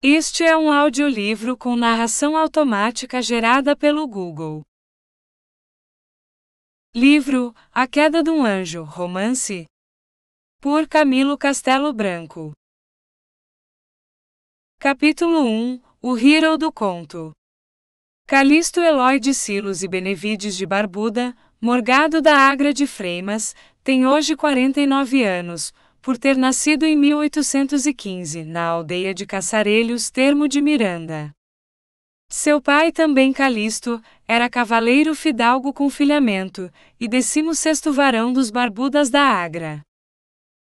Este é um audiolivro com narração automática gerada pelo Google. Livro A Queda de um Anjo, romance, por Camilo Castelo Branco. Capítulo 1 O Hero do Conto. Calisto Eloy de Silos e Benevides de Barbuda, morgado da Agra de Freimas, tem hoje 49 anos, por ter nascido em 1815, na aldeia de Caçarelhos, termo de Miranda. Seu pai, também Calisto, era cavaleiro fidalgo com filhamento, e 16º varão dos Barbudas da Agra.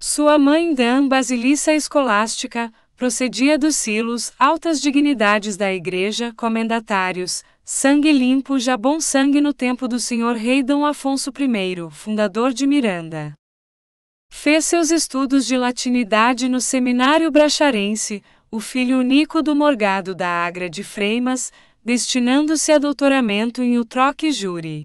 Sua mãe Dan Basilissa Escolástica, procedia dos Silos, altas dignidades da igreja, comendatários, sangue limpo já bom sangue no tempo do senhor rei Dom Afonso I, fundador de Miranda. Fez seus estudos de latinidade no Seminário Bracharense, o filho único do morgado da Agra de Freimas, destinando-se a doutoramento em utroque jure.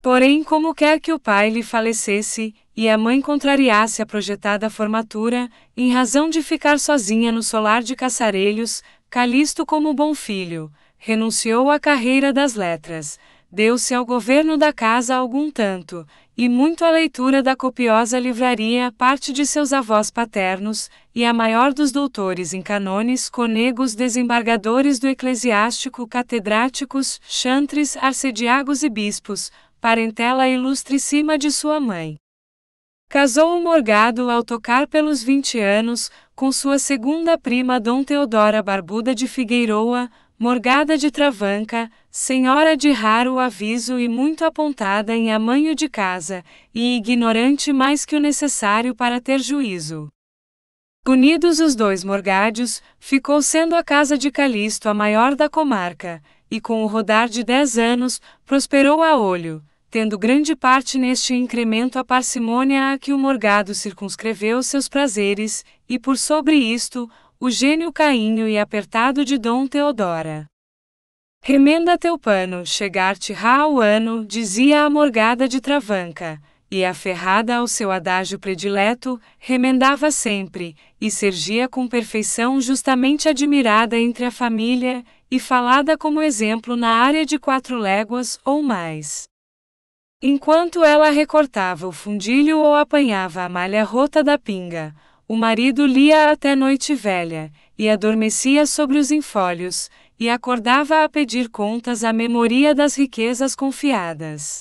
Porém, como quer que o pai lhe falecesse, e a mãe contrariasse a projetada formatura, em razão de ficar sozinha no solar de Caçarelhos, Calisto, como bom filho, renunciou à carreira das letras, deu-se ao governo da casa algum tanto, e muito à leitura da copiosa livraria parte de seus avós paternos, e a maior dos doutores em canones, conegos, desembargadores do eclesiástico, catedráticos, chantres, arcediagos e bispos, parentela ilustricíssima de sua mãe. Casou o morgado ao tocar pelos 20 anos, com sua segunda prima Dom Teodora Barbuda de Figueiroa, morgada de Travanca, senhora de raro aviso e muito apontada em amanho de casa, e ignorante mais que o necessário para ter juízo. Unidos os dois morgádios, ficou sendo a casa de Calisto a maior da comarca, e com o rodar de 10 anos, prosperou a olho, tendo grande parte neste incremento a parcimônia a que o morgado circunscreveu seus prazeres, e por sobre isto, o gênio caínho e apertado de Dom Teodora. Remenda teu pano, chegar-te-á ao ano, dizia a morgada de Travanca, e aferrada ao seu adágio predileto, remendava sempre, e sergia com perfeição justamente admirada entre a família, e falada como exemplo na área de 4 léguas ou mais. Enquanto ela recortava o fundilho ou apanhava a malha rota da pinga, o marido lia até noite velha, e adormecia sobre os enfolhos, e acordava a pedir contas à memoria das riquezas confiadas.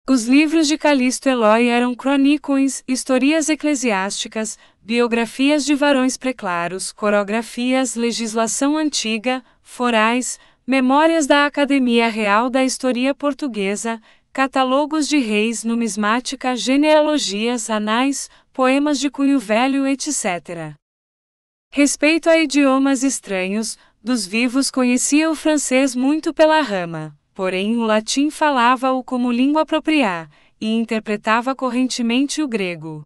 Os livros de Calisto Eloy eram cronicões, historias eclesiásticas, biografias de varões preclaros, coreografias, legislação antiga, forais, memórias da Academia Real da História Portuguesa, catalogos de reis, numismática, genealogias, anais, poemas de cunho velho, etc. Respeito a idiomas estranhos, dos vivos conhecia o francês muito pela rama, porém o latim falava-o como língua apropriada, e interpretava correntemente o grego.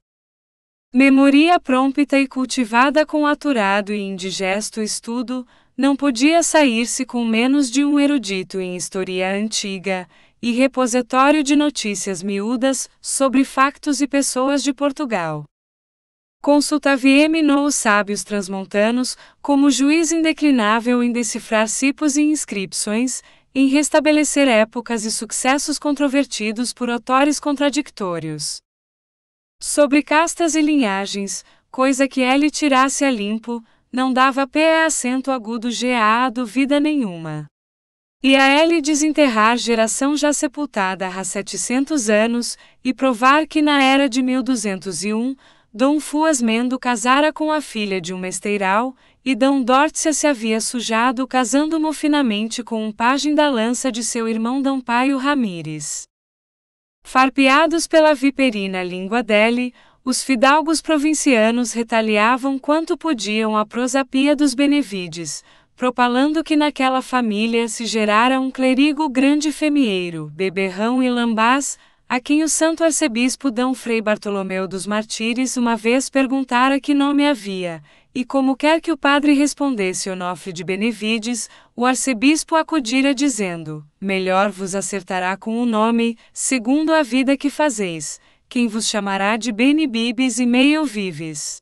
Memoria prompta e cultivada com aturado e indigesto estudo, não podia sair-se com menos de um erudito em história antiga, e repositório de notícias miúdas, sobre factos e pessoas de Portugal. Consultavie-me os sábios transmontanos, como juiz indeclinável em decifrar cipos e inscrições, em restabelecer épocas e sucessos controvertidos por autores contraditórios. Sobre castas e linhagens, coisa que ele tirasse a limpo, não dava pé a acento agudo a dúvida nenhuma. E a ele desenterrar geração já sepultada há 700 anos, e provar que na era de 1201, Dom Fuas Mendo casara com a filha de um mesteiral, e Dom Dórcia se havia sujado casando mofinamente com um pajem da lança de seu irmão Dom Paio Ramírez. Farpeados pela viperina língua dele, os fidalgos provincianos retaliavam quanto podiam a prosapia dos Benevides, propalando que naquela família se gerara um clerigo grande femieiro, beberrão e lambaz, a quem o santo arcebispo D. Frei Bartolomeu dos Martires uma vez perguntara que nome havia, e como quer que o padre respondesse Onofre de Benevides, o arcebispo acudira dizendo, melhor vos acertará com o nome, segundo a vida que fazeis, quem vos chamará de Bene Bibis e Meio Vives.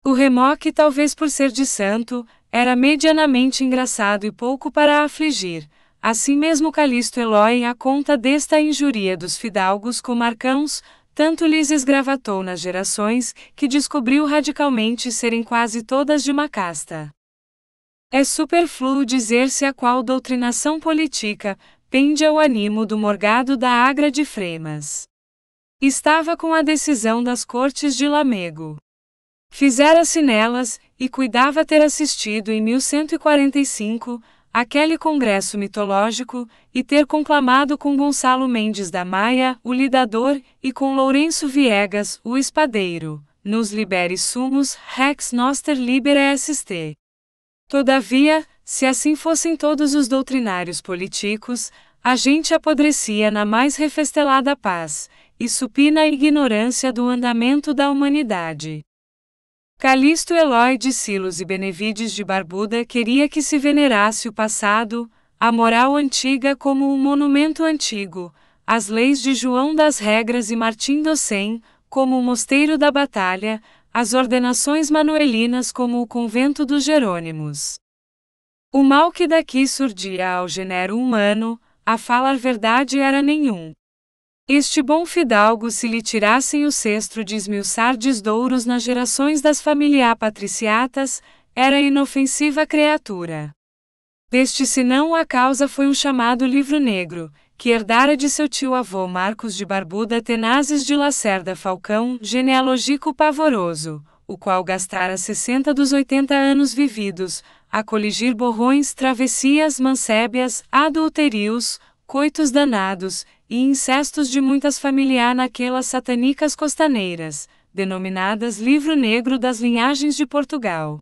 O remoque, talvez por ser de santo, era medianamente engraçado e pouco para afligir. Assim mesmo Calisto Eloi a conta desta injúria dos fidalgos comarcãos, tanto lhes esgravatou nas gerações, que descobriu radicalmente serem quase todas de má casta. É superfluo dizer-se a qual doutrinação política pende o ânimo do morgado da Agra de Fremas. Estava com a decisão das cortes de Lamego. Fizera-se nelas, e cuidava ter assistido em 1145, aquele congresso mitológico, e ter conclamado com Gonçalo Mendes da Maia, o lidador, e com Lourenço Viegas, o espadeiro, nos liberi sumus, rex noster libera est. Todavia, se assim fossem todos os doutrinários políticos, a gente apodrecia na mais refestelada paz, e supina a ignorância do andamento da humanidade. Calisto Eloi de Silos e Benevides de Barbuda queria que se venerasse o passado, a moral antiga como um monumento antigo, as leis de João das Regras e Martim Docem, como o Mosteiro da Batalha, as ordenações manuelinas como o Convento dos Jerônimos. O mal que daqui surgia ao gênero humano, a falar verdade era nenhum. Este bom fidalgo se lhe tirassem o cestro de esmiuçar desdouros nas gerações das familia patriciatas, era inofensiva criatura. Deste senão a causa foi um chamado livro negro, que herdara de seu tio-avô Marcos de Barbuda Tenazes de Lacerda Falcão, genealógico pavoroso, o qual gastara 60 dos 80 anos vividos, a coligir borrões, travessias, mancébias, adulterios, coitos danados, e incestos de muitas familiar naquelas satanicas costaneiras, denominadas Livro Negro das Linhagens de Portugal.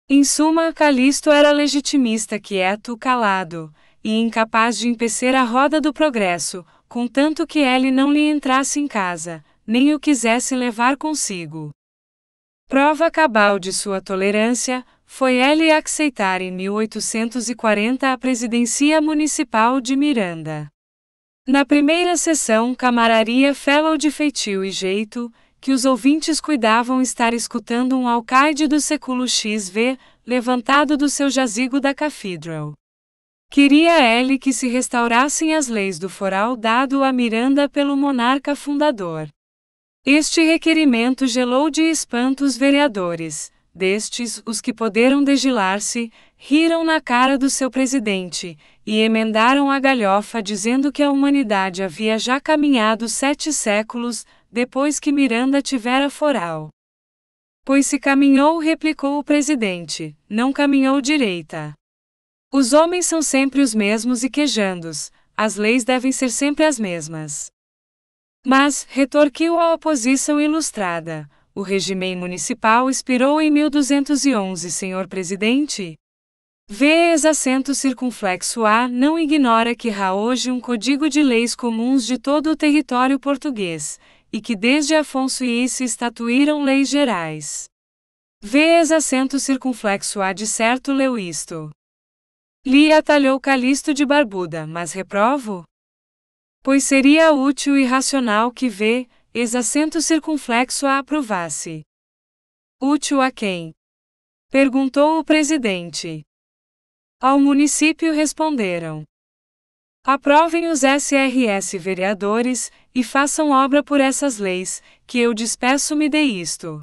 Em suma, Calisto era legitimista quieto, calado, e incapaz de empecer a roda do progresso, contanto que ele não lhe entrasse em casa, nem o quisesse levar consigo. Prova cabal de sua tolerância, foi ele aceitar em 1840 a presidência municipal de Miranda. Na primeira sessão camararia fellow de feitio e jeito, que os ouvintes cuidavam estar escutando um alcaide do século XV, levantado do seu jazigo da Cathedral. Queria ele que se restaurassem as leis do foral dado a Miranda pelo monarca fundador. Este requerimento gelou de espanto os vereadores. Destes, os que poderam degilar-se, riram na cara do seu presidente, e emendaram a galhofa dizendo que a humanidade havia já caminhado 7 séculos, depois que Miranda tivera foral. Pois se caminhou, replicou o presidente, não caminhou direita. Os homens são sempre os mesmos e quejandos, as leis devem ser sempre as mesmas. Mas, retorquiu a oposição ilustrada, o regime municipal expirou em 1211, senhor presidente? Vês acento circunflexo A não ignora que há hoje um código de leis comuns de todo o território português, e que desde Afonso I se estatuíram leis gerais. Vês acento circunflexo A de certo leu isto. Lhe atalhou Calisto de Barbuda, mas reprovo? Pois seria útil e racional que acento circunflexo A aprovasse. Útil a quem? Perguntou o presidente. Ao município responderam. Aprovem os SRS vereadores, e façam obra por essas leis, que eu despeço-me de isto.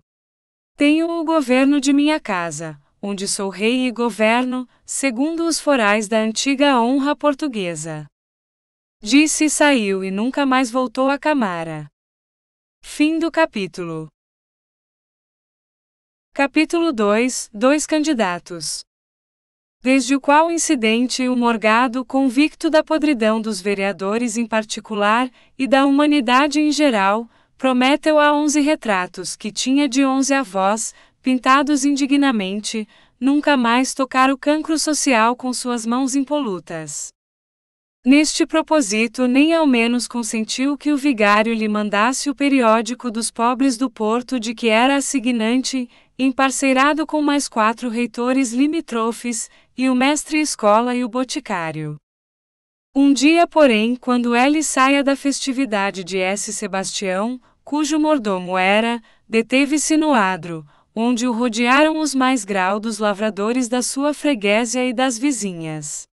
Tenho o governo de minha casa, onde sou rei e governo, segundo os forais da antiga honra portuguesa. Disse e saiu e nunca mais voltou à Câmara. Fim do capítulo. Capítulo 2 – 2 candidatos. Desde o qual incidente o morgado, convicto da podridão dos vereadores em particular, e da humanidade em geral, prometeu a 11 retratos que tinha de 11 avós, pintados indignamente, nunca mais tocar o cancro social com suas mãos impolutas. Neste propósito nem ao menos consentiu que o vigário lhe mandasse o periódico dos pobres do Porto de que era assignante, emparceirado com mais 4 reitores limítrofes, e o mestre-escola e o boticário. Um dia, porém, quando ele saia da festividade de S. Sebastião, cujo mordomo era, deteve-se no adro, onde o rodearam os mais graudos lavradores da sua freguesia e das vizinhas.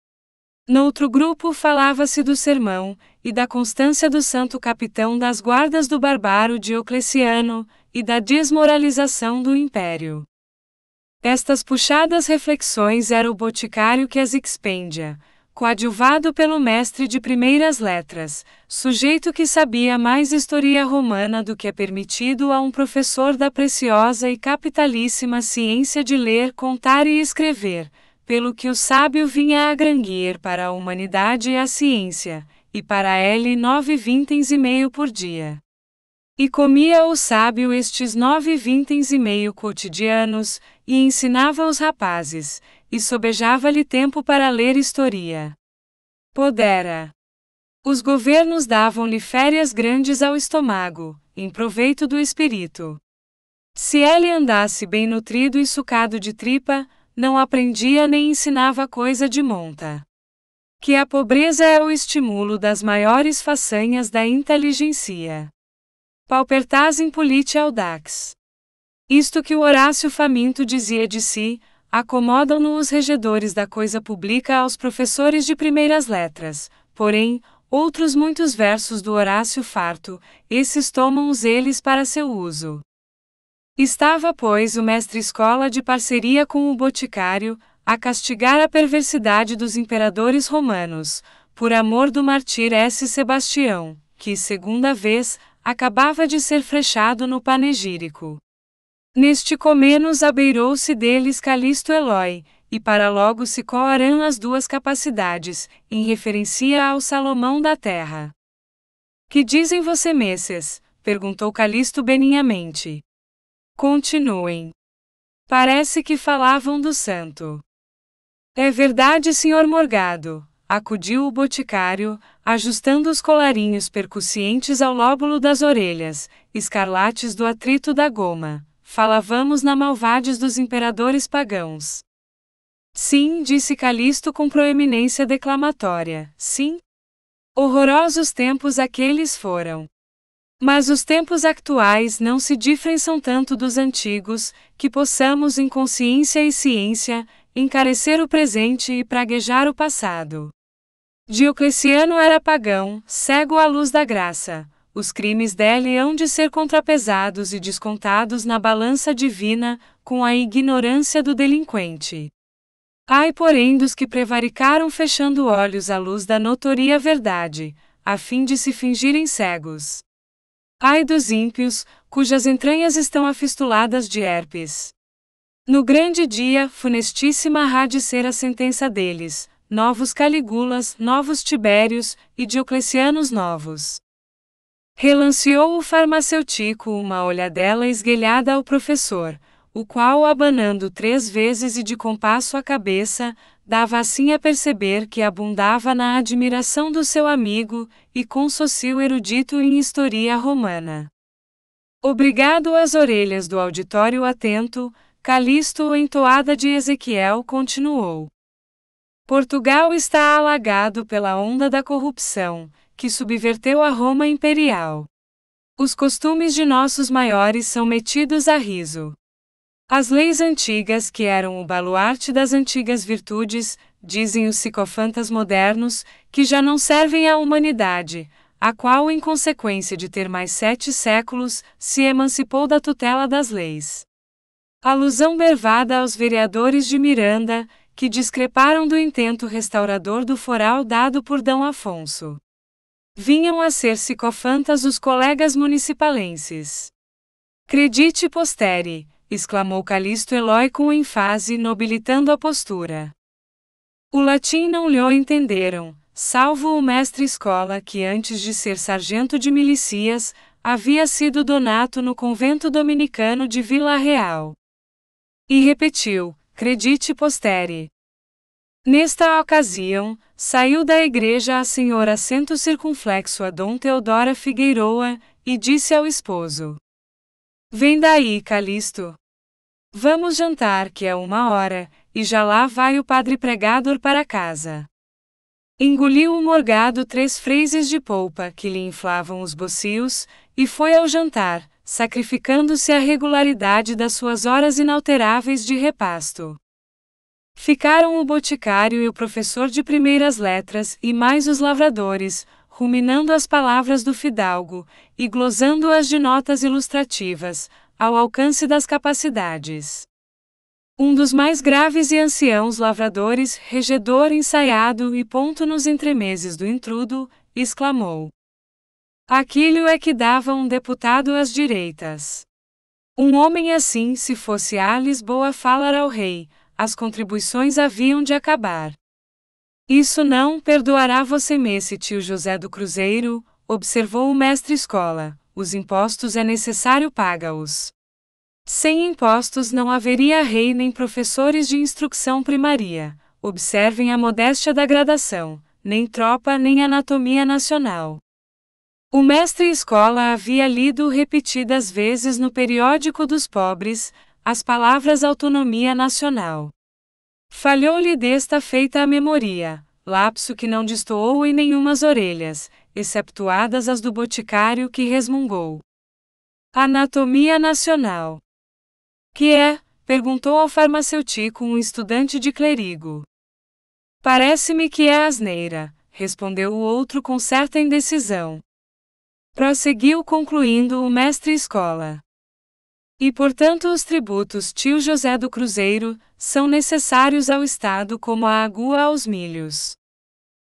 Noutro grupo falava-se do sermão, e da constância do santo capitão das guardas do bárbaro Diocleciano, e da desmoralização do império. Estas puxadas reflexões era o boticário que as expendia, coadjuvado pelo mestre de primeiras letras, sujeito que sabia mais história romana do que é permitido a um professor da preciosa e capitalíssima ciência de ler, contar e escrever, pelo que o sábio vinha a granguir para a humanidade e a ciência, e para ele 9 vintens e meio por dia. E comia o sábio estes 9 vintens e meio cotidianos, e ensinava os rapazes, e sobejava-lhe tempo para ler história. Podera. Os governos davam-lhe férias grandes ao estômago, em proveito do espírito. Se ele andasse bem nutrido e sucado de tripa, não aprendia nem ensinava coisa de monta. Que a pobreza é o estímulo das maiores façanhas da inteligência. Paupertas impolite audax. Isto que o Horácio faminto dizia de si, acomodam-no os regedores da coisa pública aos professores de primeiras letras, porém, outros muitos versos do Horácio farto, esses tomam-os eles para seu uso. Estava, pois, o mestre-escola de parceria com o boticário, a castigar a perversidade dos imperadores romanos, por amor do mártir S. Sebastião, que, segunda vez, acabava de ser frechado no panegírico. Neste comenos abeirou-se deles Calisto Eloi, e para logo se coaram as duas capacidades, em referência ao Salomão da terra. Que dizem vossemesses? Perguntou Calisto benignamente. Continuem. Parece que falavam do santo. É verdade, senhor Morgado, acudiu o boticário, ajustando os colarinhos percussientes ao lóbulo das orelhas, escarlates do atrito da goma. Falávamos na malvades dos imperadores pagãos. Sim, disse Calisto com proeminência declamatória, sim. Horrorosos tempos aqueles foram. Mas os tempos atuais não se diferenciam tanto dos antigos, que possamos em consciência e ciência, encarecer o presente e praguejar o passado. Diocleciano era pagão, cego à luz da graça. Os crimes dele hão de ser contrapesados e descontados na balança divina, com a ignorância do delinquente. Ai, porém, dos que prevaricaram fechando olhos à luz da notoria verdade, a fim de se fingirem cegos. Ai dos ímpios, cujas entranhas estão afistuladas de herpes. No grande dia, funestíssima há de ser a sentença deles, novos Caligulas, novos Tibérios, e Dioclecianos novos. Relanceou o farmacêutico uma olhadela esguelhada ao professor, o qual, abanando 3 vezes e de compasso a cabeça, dava assim a perceber que abundava na admiração do seu amigo, e com socio erudito em história romana. Obrigado às orelhas do auditório atento, Calisto, entoada de Ezequiel, continuou. Portugal está alagado pela onda da corrupção, que subverteu a Roma imperial. Os costumes de nossos maiores são metidos a riso. As leis antigas que eram o baluarte das antigas virtudes, dizem os psicofantas modernos, que já não servem à humanidade, a qual, em consequência de ter mais 7 séculos, se emancipou da tutela das leis. Alusão bervada aos vereadores de Miranda, que discreparam do intento restaurador do foral dado por D. Afonso. Vinham a ser psicofantas os colegas municipalenses. Credite postere, exclamou Calisto Eloi com ênfase, nobilitando a postura. O latim não lhe entenderam, salvo o mestre-escola que antes de ser sargento de milícias, havia sido donato no convento dominicano de Vila Real. E repetiu, credite postere. Nesta ocasião, saiu da igreja a senhora assento circunflexo a Dom Teodora Figueiroa, e disse ao esposo. Vem daí, Calisto. Vamos jantar que é 1h, e já lá vai o padre pregador para casa. Engoliu o Morgado 3 freizes de polpa que lhe inflavam os bocios, e foi ao jantar, sacrificando-se à regularidade das suas horas inalteráveis de repasto. Ficaram o boticário e o professor de primeiras letras, e mais os lavradores, ruminando as palavras do fidalgo, e glosando-as de notas ilustrativas, ao alcance das capacidades. Um dos mais graves e anciãos lavradores, regedor ensaiado e ponto nos entremeses do intrudo, exclamou: aquilo é que dava um deputado às direitas. Um homem assim, se fosse a Lisboa falar ao rei, as contribuições haviam de acabar. Isso não perdoará você-me, tio José do Cruzeiro, observou o mestre-escola, os impostos é necessário paga-os. Sem impostos não haveria rei nem professores de instrução primária, observem a modéstia da gradação, nem tropa nem anatomia nacional. O mestre-escola havia lido repetidas vezes no periódico dos pobres, as palavras autonomia nacional. Falhou-lhe desta feita a memoria, lapso que não destoou em nenhumas orelhas, exceptuadas as do boticário que resmungou. Anatomia nacional. Que é? Perguntou ao farmacêutico um estudante de clerigo. Parece-me que é asneira, respondeu o outro com certa indecisão. Prosseguiu concluindo o mestre-escola. E portanto os tributos, tio José do Cruzeiro, são necessários ao Estado como a agua aos milhos.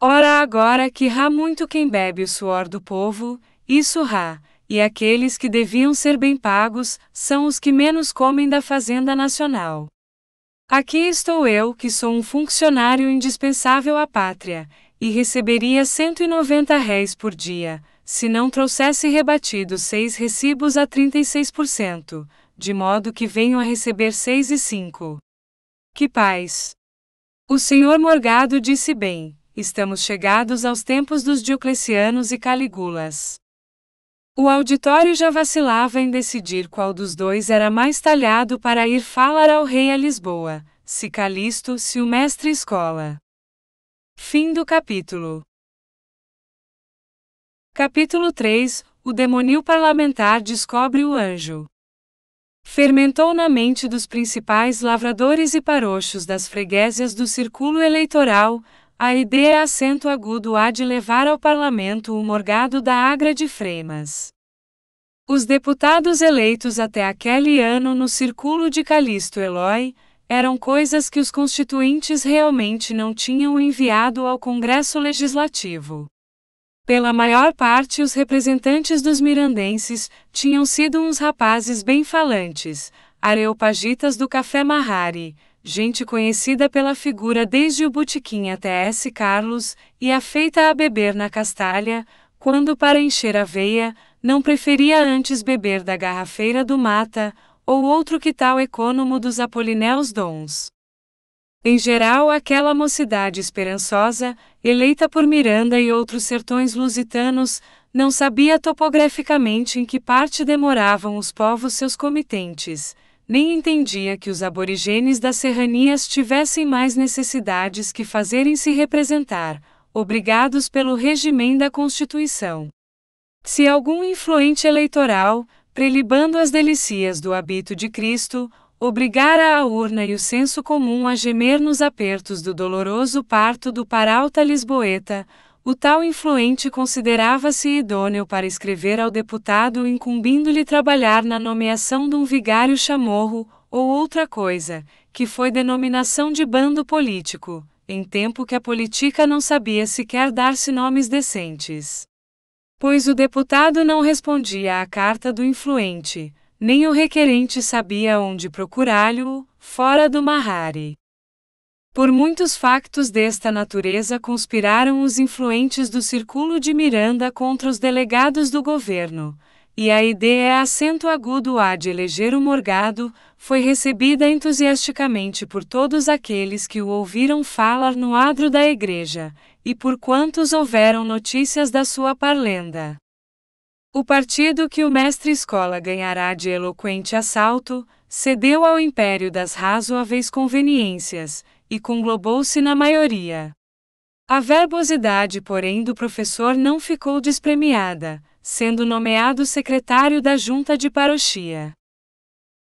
Ora agora que rá muito quem bebe o suor do povo, isso rá, e aqueles que deviam ser bem pagos, são os que menos comem da Fazenda Nacional. Aqui estou eu que sou um funcionário indispensável à pátria, e receberia 190 réis por dia, se não trouxesse rebatidos 6 recibos a 36%, de modo que venho a receber 6 e 5. Que paz! O senhor Morgado disse bem, estamos chegados aos tempos dos Dioclecianos e Calígulas. O auditório já vacilava em decidir qual dos dois era mais talhado para ir falar ao rei a Lisboa, se Calixto, se o mestre-escola. Fim do capítulo. Capítulo 3 – O demonio parlamentar descobre o anjo. Fermentou na mente dos principais lavradores e parochos das freguésias do círculo eleitoral, a ideia acento agudo há de levar ao parlamento o morgado da Agra de Freimas. Os deputados eleitos até aquele ano no círculo de Calixto Eloy, eram coisas que os constituintes realmente não tinham enviado ao Congresso Legislativo. Pela maior parte os representantes dos mirandenses tinham sido uns rapazes bem falantes, areopagitas do café Marrari, gente conhecida pela figura desde o botequim até S. Carlos, e afeita a beber na castalha, quando para encher a veia, não preferia antes beber da garrafeira do Mata, ou outro que tal ecônomo dos Apolinéus Dons. Em geral aquela mocidade esperançosa, eleita por Miranda e outros sertões lusitanos, não sabia topograficamente em que parte demoravam os povos seus comitentes, nem entendia que os aborígenes das serranias tivessem mais necessidades que fazerem-se representar, obrigados pelo regimem da Constituição. Se algum influente eleitoral, prelibando as delícias do hábito de Cristo, obrigara a urna e o senso comum a gemer nos apertos do doloroso parto do parauta lisboeta, o tal influente considerava-se idôneo para escrever ao deputado incumbindo-lhe trabalhar na nomeação de um vigário chamorro, ou outra coisa, que foi denominação de bando político, em tempo que a política não sabia sequer dar-se nomes decentes. Pois o deputado não respondia à carta do influente, nem o requerente sabia onde procurá-lo, fora do Marrari. Por muitos factos desta natureza conspiraram os influentes do círculo de Miranda contra os delegados do governo, e a ideia acento agudo há de eleger o morgado, foi recebida entusiasticamente por todos aqueles que o ouviram falar no adro da igreja, e por quantos houveram notícias da sua parlenda. O partido que o mestre-escola ganhará de eloquente assalto, cedeu ao império das razoáveis conveniências, e conglobou-se na maioria. A verbosidade, porém, do professor não ficou despremiada, sendo nomeado secretário da junta de parochia.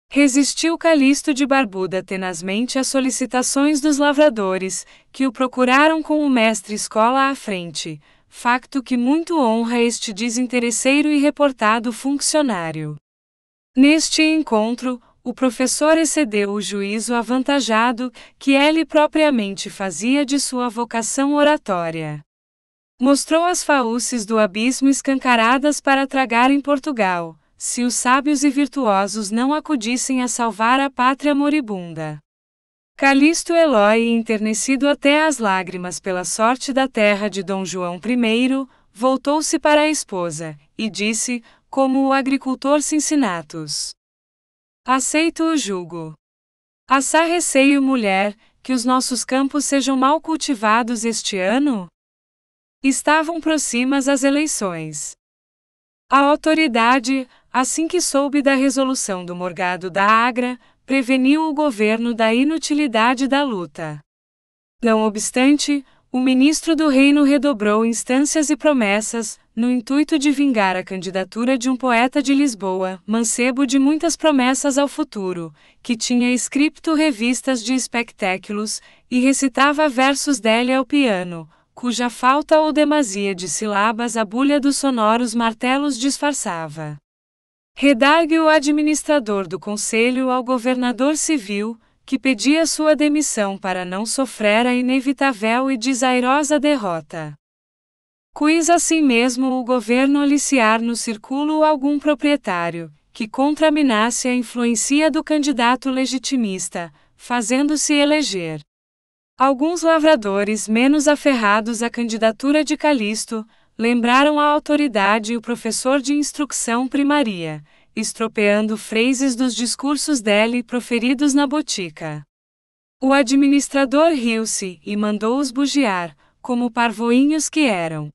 Resistiu Calixto de Barbuda tenazmente às solicitações dos lavradores, que o procuraram com o mestre-escola à frente, facto que muito honra este desinteresseiro e reportado funcionário. Neste encontro, o professor excedeu o juízo avantajado que ele propriamente fazia de sua vocação oratória. Mostrou as faúcies do abismo escancaradas para tragar em Portugal, se os sábios e virtuosos não acudissem a salvar a pátria moribunda. Calixto Eloy, enternecido até às lágrimas pela sorte da terra de Dom João I, voltou-se para a esposa, e disse, como o agricultor Cincinnatus: aceito o jugo. Assá receio, mulher, que os nossos campos sejam mal cultivados este ano? Estavam próximas as eleições. A autoridade, assim que soube da resolução do Morgado da Agra, preveniu o governo da inutilidade da luta. Não obstante, o ministro do reino redobrou instâncias e promessas, no intuito de vingar a candidatura de um poeta de Lisboa, mancebo de muitas promessas ao futuro, que tinha escrito revistas de espetáculos, e recitava versos dele ao piano, cuja falta ou demasia de sílabas a bulha dos sonoros martelos disfarçava. Redargue o administrador do conselho ao governador civil, que pedia sua demissão para não sofrer a inevitável e desairosa derrota. Quis assim mesmo o governo aliciar no círculo algum proprietário, que contraminasse a influência do candidato legitimista, fazendo-se eleger. Alguns lavradores menos aferrados à candidatura de Calixto, lembraram a autoridade e o professor de instrução primária, estropeando phrases dos discursos dele proferidos na botica. O administrador riu-se e mandou-os bugiar, como parvoinhos que eram.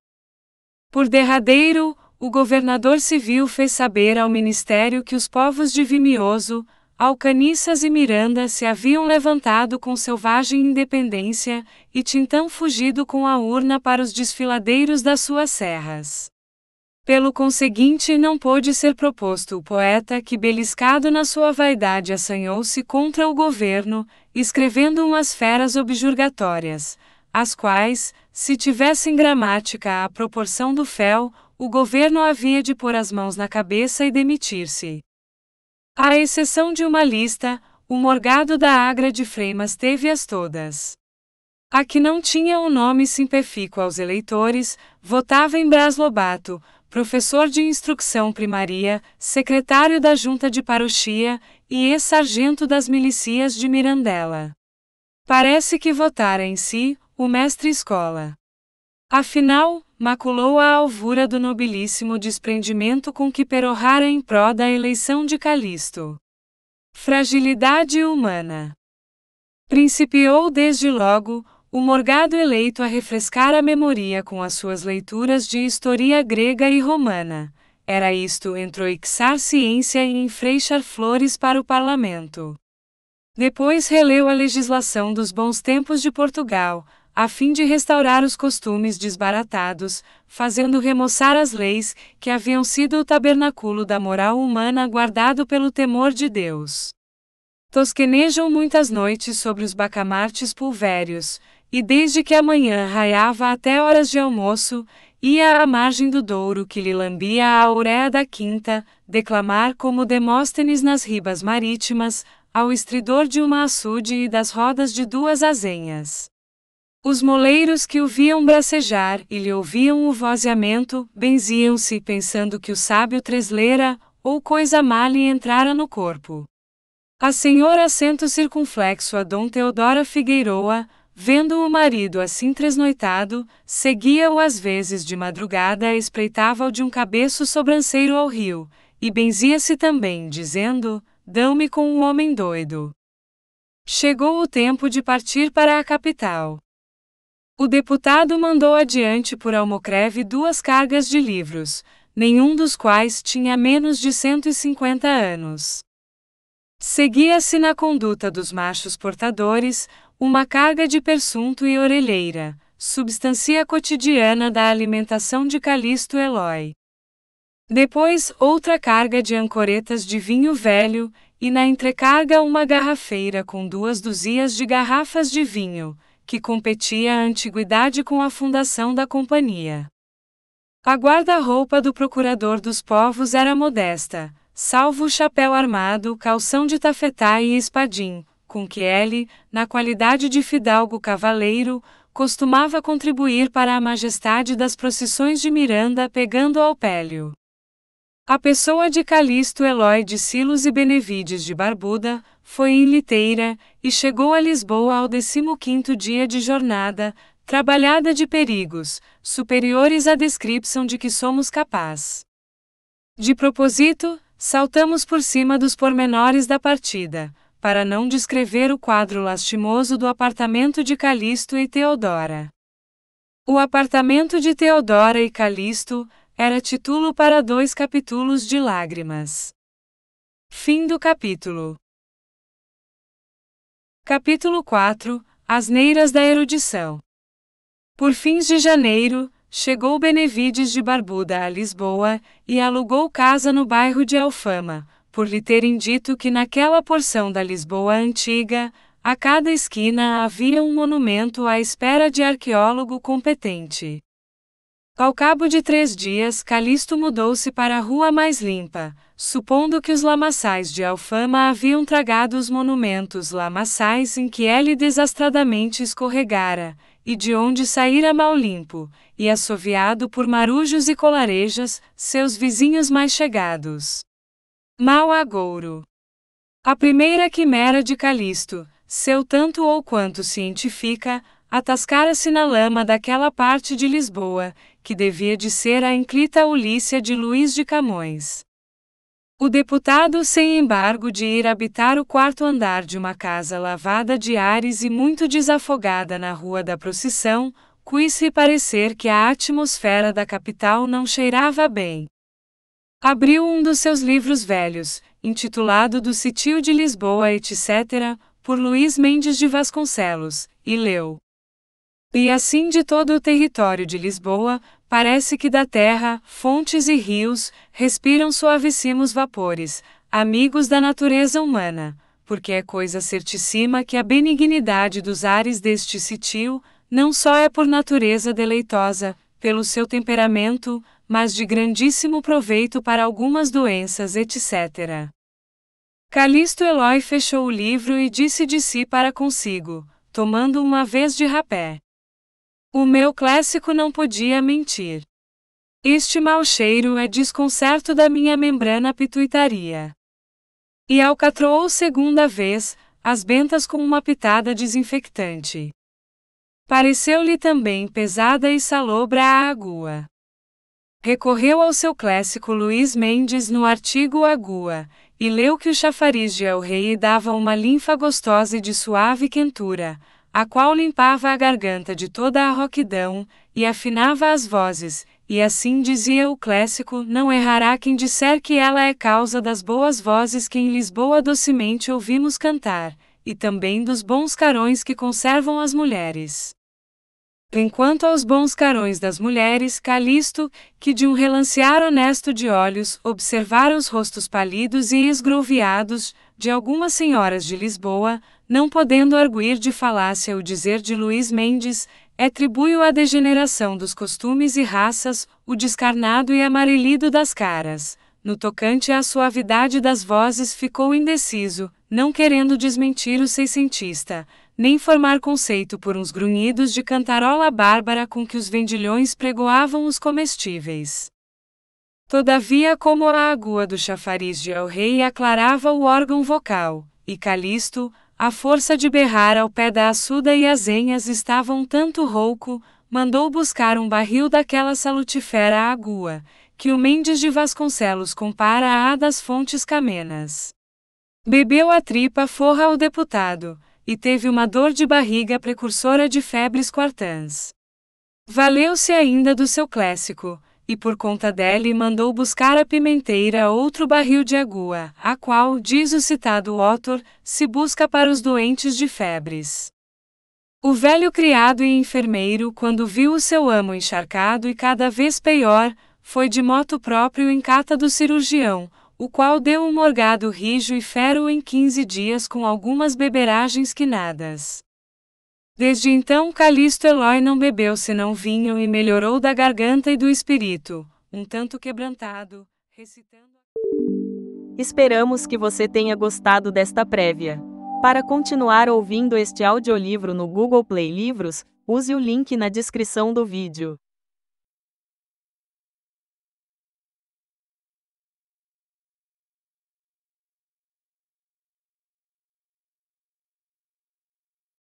Por derradeiro, o governador civil fez saber ao ministério que os povos de Vimioso, Alcaniças e Miranda se haviam levantado com selvagem independência, e tinham fugido com a urna para os desfiladeiros das suas serras. Pelo conseguinte, não pôde ser proposto o poeta que, beliscado na sua vaidade, assanhou-se contra o governo, escrevendo umas feras objurgatórias, as quais, se tivessem gramática à proporção do fel, o governo havia de pôr as mãos na cabeça e demitir-se. À exceção de uma lista, o Morgado da Agra de Freimas teve-as todas. A que não tinha o nome simpefícuo aos eleitores, votava em Brás Lobato, professor de instrução primária, secretário da junta de parochia, e ex-sargento das milícias de Mirandela. Parece que votara em si, o mestre-escola. Afinal, maculou a alvura do nobilíssimo desprendimento com que perorrara em pró da eleição de Calixto. Fragilidade humana. Principiou desde logo, o Morgado eleito a refrescar a memória com as suas leituras de história grega e romana. Era isto entroixar ciência e enfreixar flores para o parlamento. Depois releu a legislação dos bons tempos de Portugal, a fim de restaurar os costumes desbaratados, fazendo remoçar as leis, que haviam sido o tabernáculo da moral humana guardado pelo temor de Deus. Tosquenejam muitas noites sobre os bacamartes pulvérios, e desde que a manhã raiava até horas de almoço, ia à margem do Douro que lhe lambia a auréa da quinta, declamar como Demóstenes nas ribas marítimas, ao estridor de uma açude e das rodas de duas azenhas. Os moleiros que o viam bracejar e lhe ouviam o vozeamento, benziam-se pensando que o sábio tresleira, ou coisa má lhe entrara no corpo. A senhora assento circunflexo a Dom Teodora Figueiroa, vendo o marido assim tresnoitado, seguia-o às vezes de madrugada e espreitava-o de um cabeço sobranceiro ao rio, e benzia-se também, dizendo, dão-me com um homem doido. Chegou o tempo de partir para a capital. O deputado mandou adiante por Almocreve 2 cargas de livros, nenhum dos quais tinha menos de 150 anos. Seguia-se na conduta dos machos portadores, uma carga de persunto e orelheira, substância cotidiana da alimentação de Calixto Eloy. Depois, outra carga de ancoretas de vinho velho, e na entrecarga uma garrafeira com 2 dúzias de garrafas de vinho, que competia a antiguidade com a fundação da companhia. A guarda-roupa do procurador dos povos era modesta, salvo o chapéu armado, calção de tafetá e espadim, com que ele, na qualidade de fidalgo cavaleiro, costumava contribuir para a majestade das procissões de Miranda pegando ao pélio. A pessoa de Calixto Eloy de Silos e Benevides de Barbuda foi em liteira, e chegou a Lisboa ao 15º dia de jornada, trabalhada de perigos, superiores à descrição de que somos capaz. De propósito, saltamos por cima dos pormenores da partida, para não descrever o quadro lastimoso do apartamento de Calixto e Teodora. O apartamento de Teodora e Calixto era título para 2 capítulos de lágrimas. Fim do capítulo. Capítulo 4 – Asneiras da erudição. Por fins de janeiro, chegou Benevides de Barbuda a Lisboa, e alugou casa no bairro de Alfama, por lhe terem dito que naquela porção da Lisboa antiga, a cada esquina havia um monumento à espera de arqueólogo competente. Ao cabo de 3 dias, Calixto mudou-se para a rua mais limpa, supondo que os lamaçais de Alfama haviam tragado os monumentos lamaçais em que ele desastradamente escorregara, e de onde saíra mal limpo, e assoviado por marujos e colarejas, seus vizinhos mais chegados. Mau agouro. A primeira quimera de Calixto, seu tanto ou quanto cientifica, atascara-se na lama daquela parte de Lisboa, que devia de ser a inclita Ulícia de Luís de Camões. O deputado, sem embargo de ir habitar o 4º andar de uma casa lavada de ares e muito desafogada na Rua da Procissão, quis-se parecer que a atmosfera da capital não cheirava bem. Abriu um dos seus livros velhos, intitulado Do Sítio de Lisboa, etc., por Luís Mendes de Vasconcelos, e leu. E assim de todo o território de Lisboa, parece que da terra, fontes e rios, respiram suavíssimos vapores, amigos da natureza humana, porque é coisa certíssima que a benignidade dos ares deste sítio, não só é por natureza deleitosa, pelo seu temperamento, mas de grandíssimo proveito para algumas doenças, etc. Calixto Eloy fechou o livro e disse de si para consigo, tomando uma vez de rapé. O meu clássico não podia mentir. Este mau cheiro é desconcerto da minha membrana pituitaria. E alcatroou 2ª vez, as bentas com uma pitada desinfectante. Pareceu-lhe também pesada e salobra a agua. Recorreu ao seu clássico Luís Mendes no artigo Agua, e leu que o chafariz de El-Rei dava uma linfa gostosa e de suave quentura, a qual limpava a garganta de toda a roquidão, e afinava as vozes, e assim dizia o clássico, não errará quem disser que ela é causa das boas vozes que em Lisboa docemente ouvimos cantar, e também dos bons carões que conservam as mulheres. Enquanto aos bons carões das mulheres, Calixto, que de um relancear honesto de olhos, observara os rostos pálidos e esgrouviados, de algumas senhoras de Lisboa, não podendo arguir de falácia o dizer de Luís Mendes, é tribui-o à degeneração dos costumes e raças, o descarnado e amarelido das caras. No tocante à suavidade das vozes ficou indeciso, não querendo desmentir o seiscentista, nem formar conceito por uns grunhidos de cantarola bárbara com que os vendilhões pregoavam os comestíveis. Todavia, como a agua do chafariz de El-Rei aclarava o órgão vocal, e Calixto, à força de berrar ao pé da açuda e as enhas estava um tanto rouco, mandou buscar um barril daquela salutífera agua, que o Mendes de Vasconcelos compara à das fontes camenas. Bebeu a tripa forra ao deputado, e teve uma dor de barriga precursora de febres quartãs. Valeu-se ainda do seu clássico, e por conta dele mandou buscar a pimenteira outro barril de agua, a qual, diz o citado autor, se busca para os doentes de febres. O velho criado e enfermeiro, quando viu o seu amo encharcado e cada vez pior, foi de moto próprio em cata do cirurgião, o qual deu um morgado rijo e fero em 15 dias com algumas beberagens quinadas. Desde então Calixto Eloy não bebeu senão vinho e melhorou da garganta e do espírito, um tanto quebrantado, recitando... Esperamos que você tenha gostado desta prévia. Para continuar ouvindo este audiolivro no Google Play Livros, use o link na descrição do vídeo.